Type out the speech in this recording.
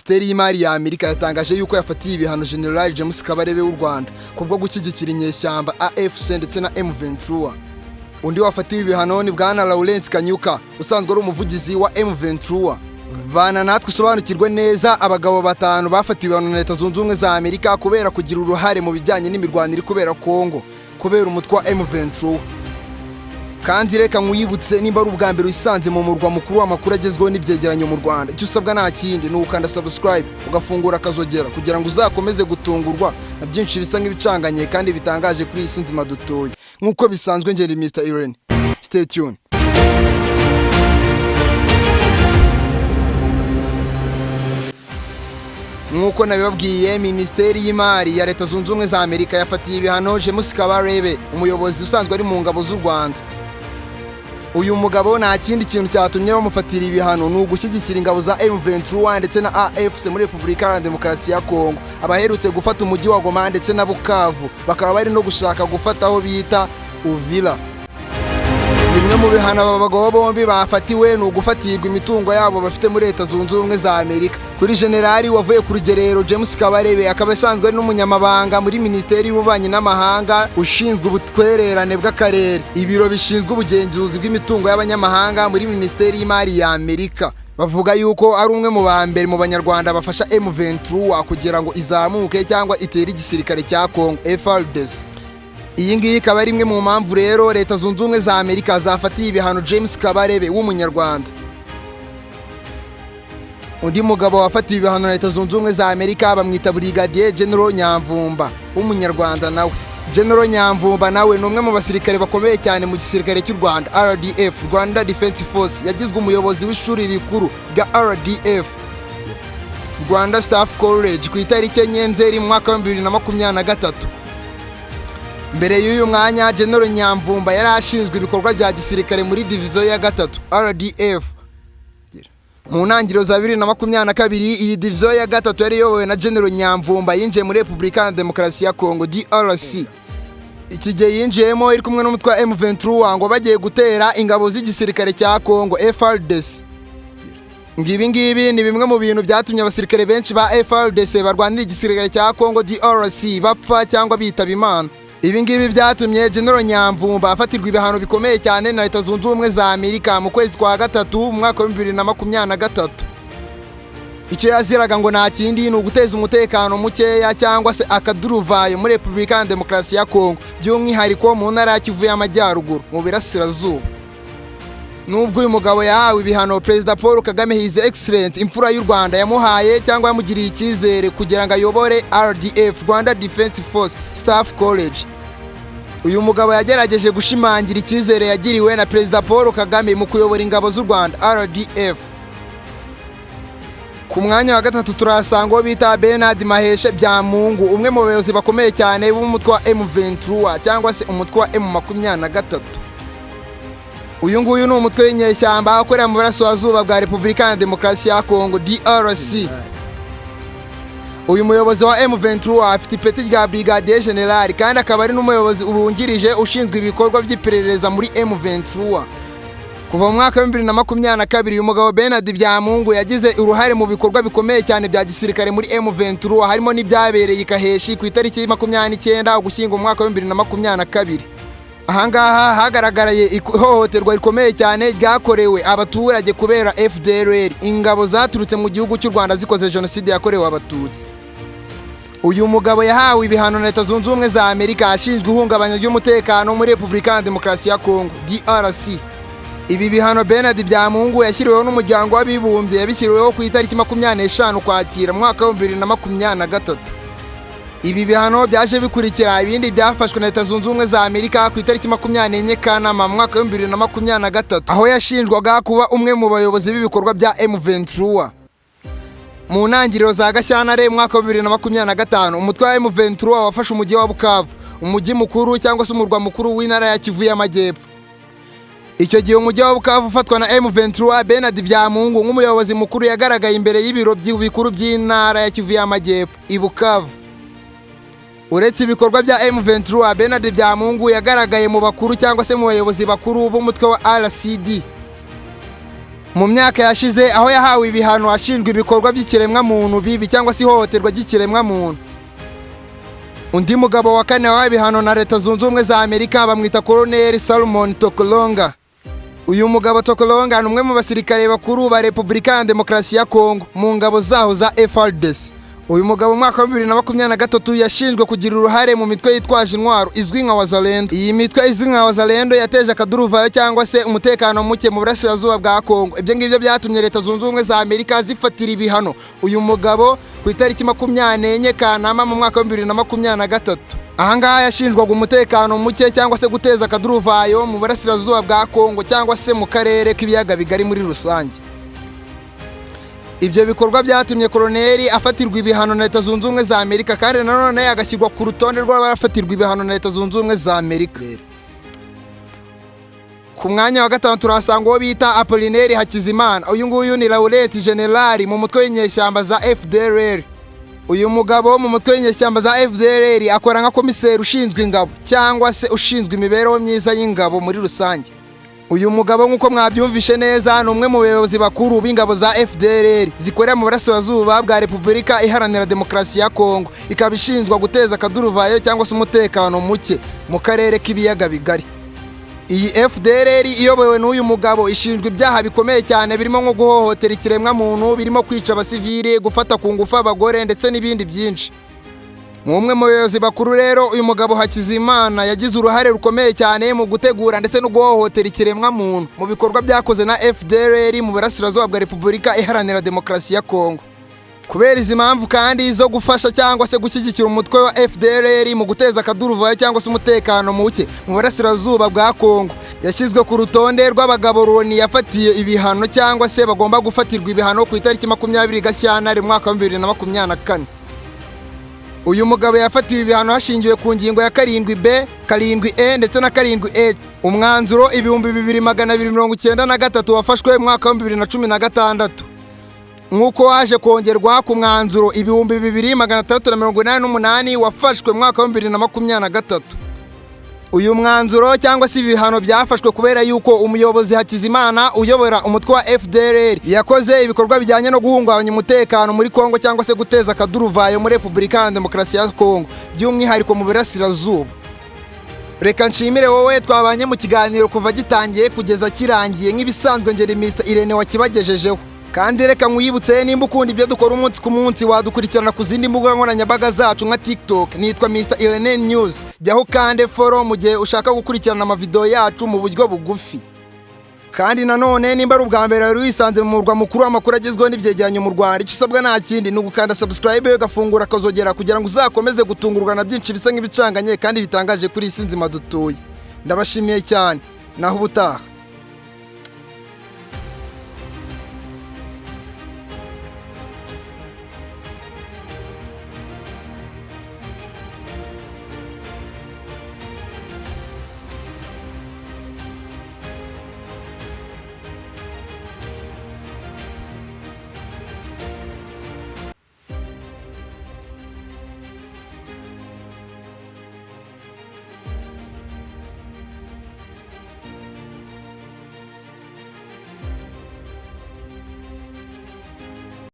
Minisiteri y'Imari ya Amerika yatangaje yuko yafatiye ibihano General James Kabarebe w'u Rwanda kubwo gushyigikira inyeshyamba AFC ndetse na M23. Undi wafatiwe ibihano ni bwana Lawrence Kanyuka usanzwe ari umuvugizi wa M23. Bana natwe usobanukirwe neza abagabo batanu bafatiwe ibihano na Leta Zunze Ubumwe za Amerika kubera kugira uruhare mu bijyanye n'imirwanire kubera Kongo kubera umutwe wa M23. Kandi reka nkwibutse nimba ari ubwa mbere wisanze mu murwa mukuru w'amakuru agezweho n'ibyegeranyo mu Rwanda, icyo usabwa nta kindi ni ukanda subscribe ugafungura akazogera kugira ngo uzakomeze gutungurwa na byinshi bisa nk'ibicanganye kandi bitangaje kuri iyi si nzima dutoye. Nk'uko bisanzwe ngende Mr. Irene. Stay tuned. Nk'uko nabibabwiye, Minisiteri y'Imari ya Leta Zunze Ubumwe za Amerika yafatiye ibihano James Kabarebe, umuyobozi usanzwe ari mu ngabo z'u Rwanda. Uyu mugabo nta kindi kintu cyatumye bamufatira ibihano ni ugushyigikira ingabo za M23 ndetse na AFC muri Repubulika ya Demokarasi ya Kongo, abaherutse gufata umujyi wa Goma ndetse na Bukavu, bakaba bari no gushaka gufata aho bita Uvira. Bimwe mu bihano aba bagabo bombi bafatiwe ni ugufatirwa imitungo yabo bafite muri Leta Zunze Ubumwe za Amerika. Kuri Generali wavuye ku rugerero James Kabarebe, akaba asanzwe ari n'umunyamabanga muri Minisiteri y'Ububanyi n'Amahanga ushinzwe ubutwererane bw'akarere, ibiro bishinzwe ubugenzuzi bw'imitungo y'abanyamahanga muri Minisiteri y'Imari ya Amerika. Bavuga yuko ari umwe mu bambere mu banyarwanda bafasha M23 kugira ngo izamuke cyangwa itere igisirikare cya Kongo FARDC. Iyi ngiyi ikaba ari imwe mu mpamvu rero Leta Zunze Ubumwe za Amerika zafatiye ibihano James Kabarebe w'umunyarwanda. Undi mugabo wafatiwe ibihano na Leta Zunze Ubumwe za Amerika bamwita Brigadier General Nyamvumba w'umunyarwanda nawe. General Nyamvumba nawe ni umwe mu basirikare bakomeye cyane mu gisirikare cy'u Rwanda RDF, Rwanda Defense Force, yagizwe umuyobozi w'ishuri rikuru rya RDF, Rwanda Staff College, ku itariki Nzeri mu mwaka wa 2023. Mbere y'uyu mwanya General Nyamvumba yari ashinzwe ibikorwa bya gisirikare muri division ya gatatu RDF. Mu ntangiriro za 2022 iyi division ya gatatu yari yobowe na General Nyamvumba yinjiye muri Repubulika ya Demokarasi ya Kongo DRC. Iki gihe yinjiyemo iri kumwe n'umutwe wa M23 ngo bagiye gutera ingabo z'igisirikare cya Kongo FARDC. Ngibi ni bimwe mu bintu byatumye abasirikare benshi ba FARDC barwanira igisirikare cya Kongo DRC bapfa cyangwa bitaba Imana. Ibi ngibi byatumye General Nyamvumba afatirwa ibihano bikomeye cyane na Leta Zunze Ubumwe za Amerika mu kwezi kwa gatatu mu mwaka wa 2023. Icyo yaziraga ngo nta kindi ni uguteza umutekano mukeya cyangwa se akaduruvayo muri Repubulika ya Demokarasi ya Kongo, by'umwihariko mu ntara ya Kivu y'Amajyaruguru mu Birasirazuba. Nubwo uyu mugabo yahawe ibihano, Perezida Paul Kagame His Excellence imfura y'u Rwanda yamuhaye cyangwa yamugiriye icyizere kugira ngo ayobore RDF, Rwanda Defense Force Staff College. Uyu mugabo yagerageje gushimangira icyizere yagiriwe na Perezida Paul Kagame mu kuyobora ingabo z'u Rwanda RDF. Ku mwanya wa gatatu turasanga uwo bita Bernard Maheshe Byamungu, umwe mu bayobozi bakomeye cyane b'umutwe wa M23 cyangwa se umutwe wa M23. Uyu nguyu ni umutwe w'inyeshyamba ukorera mu burasirazuba bwa Repubulika ya Demokarasi ya Kongo DRC. Uyu muyobozi wa M23 afite ipeti rya Brigadier General kandi akaba ari n'umuyobozi ubungirije ushinzwe ibikorwa by'iperereza muri M23. Kuva mu mwaka wa 2022 uyu mugabo Bernard Byamungu yagize uruhare mu bikorwa bikomeye cyane bya gisirikare muri M23, harimo n'ibyabereye Kaheshi ku itariki 29 Ugushyingo mu mwaka wa 2022. Ahangaha hagaragaraye ihohoterwa rikomeye cyane ryakorewe abaturage kubera FDLR, ingabo zaturutse mu gihugu cy'u Rwanda zikoze jenoside yakorewe abatutsi. Uyu mugabo yahawe ibihano na Leta Zunze Ubumwe za Amerika ashinzwe ihungabanya ry'umutekano muri Repubulika ya Demokarasi ya Kongo DRC. Ibi bihano Bernard Byamungu yashyiriweho n'umuryango w'abibumbye, yabishyiriweho ku itariki 25 Ukwakira mu mwaka wa 2023. Ibi bihano byaje bikurikira ibindi byafashwe na Leta Zunze Ubumwe za Amerika ku itariki 24 Kanama mu mwaka wa 2023, aho yashinjwaga kuba umwe mu bayobozi b'ibikorwa bya M23. Mu ntangiriro za Gashyantare mu mwaka wa 2025 umutwe wa M23 wafashe umujyi wa Bukavu, umujyi mukuru cyangwa se umurwa mukuru w'intara ya Kivu y'Amajyepfo. Icyo gihe umujyi wa Bukavu ufatwa na M23, Bernard Byamungu nk'umuyobozi mukuru yagaragaye imbere y'ibiro by'ibikuru by'intara ya Kivu y'Amajyepfo i Bukavu. Uretse ibikorwa bya M23, Bernard Byamungu yagaragaye mu bakuru cyangwa se mu bayobozi bakuru b'umutwe wa RCD. mu myaka yashize aho yahawe ibihano ashinjwa ibikorwa by'ikiremwa muntu bibi cyangwa se ihohoterwa ry'ikiremwa muntu. Undi mugabo wa kane wahawe ibihano na Leta Zunze Ubumwe za Amerika bamwita Colonel Salomon Tokolonga. Uyu mugabo Tokolonga ni umwe mu basirikare bakuru ba Repubulika ya Demokarasi ya Kongo mu ngabo zaho za FARDC. Uyu mugabo mu mwaka wa 2023 yashinjwe kugira uruhare mu mitwe yitwaje intwaro izwi nka Wazalendo. Iyi mitwe izwi nka Wazalendo yateje akaduruvayo cyangwa se umutekano muke mu burasirazuba bwa Kongo. Ibyo ngibyo byatumye Leta Zunze Ubumwe za Amerika zifatira ibihano uyu mugabo ku itariki 24 Kanama mu mwaka wa 2023. Ahangaha yashinjwaga umutekano muke cyangwa se guteza akaduruvayo mu burasirazuba bwa Kongo cyangwa se mu karere k'ibiyaga bigari muri rusange. Ibyo bikorwa byatumye Koloneli afatirwa ibihano na Leta Zunze Ubumwe za Amerika kandi nanone agashyirwa ku rutonde rw'abafatirwa ibihano na Leta Zunze Ubumwe za Amerika. Ku mwanya wa gatanu turasanga uwo bita Apollinaire Hakizimana. Uyu nguyu ni Laurent General mu mutwe w'inyeshyamba za FDLR. Uyu mugabo mu mutwe w'inyeshyamba za FDLR akora nka komiseri ushinzwe ingabo cyangwa se ushinzwe imibereho myiza y'ingabo muri rusange. Uyu mugabo nk'uko mwabyumvishe neza ni umwe mu bayobozi bakuru b'ingabo za FDLR zikorera mu burasirazuba bwa Repubulika Iharanira Demokarasi ya Kongo, ikaba ishinzwe guteza akaduruvayo cyangwa se umutekano muke mu karere k'ibiyaga bigari. Iyi FDLR iyobowe n'uyu mugabo ishinjwe ibyaha bikomeye cyane birimo nko guhohotera ikiremwa muntu, birimo kwica abasivili, gufata ku ngufu abagore ndetse n'ibindi byinshi. Umwe mu bayobozi bakuru rero uyu mugabo Hakizimana yagize uruhare rukomeye cyane mu gutegura ndetse no guhohotera ikiremwa muntu mu bikorwa byakoze na FDLR mu burasirazuba bwa Repubulika Iharanira Demokarasi ya Kongo. Kubera izi mpamvu kandi zo gufasha cyangwa se gushyigikira umutwe wa FDLR mu guteza akaduruvayo cyangwa se umutekano muke mu burasirazuba bwa Kongo, yashyizwe ku rutonde rw'abagabo Loni yafatiye ibihano cyangwa se bagomba gufatirwa ibihano ku itariki 20 Gashyantare mu mwaka wa 2024. Uyu mugabo yafatiwe ibihano hashingiwe ku ngingo ya 7B, 7E ndetse na 7E. Umwanzuro 2293 wafashwe mu mwaka wa 2016. Nk'uko waje kongerwa ku mwanzuro 2388 wafashwe mu mwaka wa 2023. Uyu mwanzuro cyangwa se ibihano byafashwe kubera yuko umuyobozi Hakizimana uyobora umutwe wa FDLR yakoze ibikorwa bijyanye no guhungabanya umutekano muri Kongo cyangwa se guteza akaduruvayo muri Repubulika ya Demokarasi ya Kongo, by'umwihariko mu burasirazuba. Reka nshimire wowe twabanye mu kiganiro kuva gitangiye kugeza kirangiye. Nk'ibisanzwe ngeri Mr Irene wakibagejejeho. Kandi reka nkwibutse nimba ukunda ibyo dukora umunsi ku munsi wadukurikirana ku zindi mbuga nkoranyambaga zacu nka TikTok, nitwa Mr Irene News. Jyaho kandi follow mu gihe ushaka gukurikirana amavideo yacu mu buryo bugufi. Kandi nanone nimba ari ubwa mbere wari wisanze mu murwa mukuru w'amakuru agezweho n'ibyegeranyo mu Rwanda, icyo usabwa nta kindi ni ugukanda subscribe ugafungura akazogera kugira ngo uzakomeze gutungurwa na byinshi bisa nk'ibicanganye kandi bitangaje kuri isi nzima dutuye. Ndabashimiye cyane, naho ubutaha.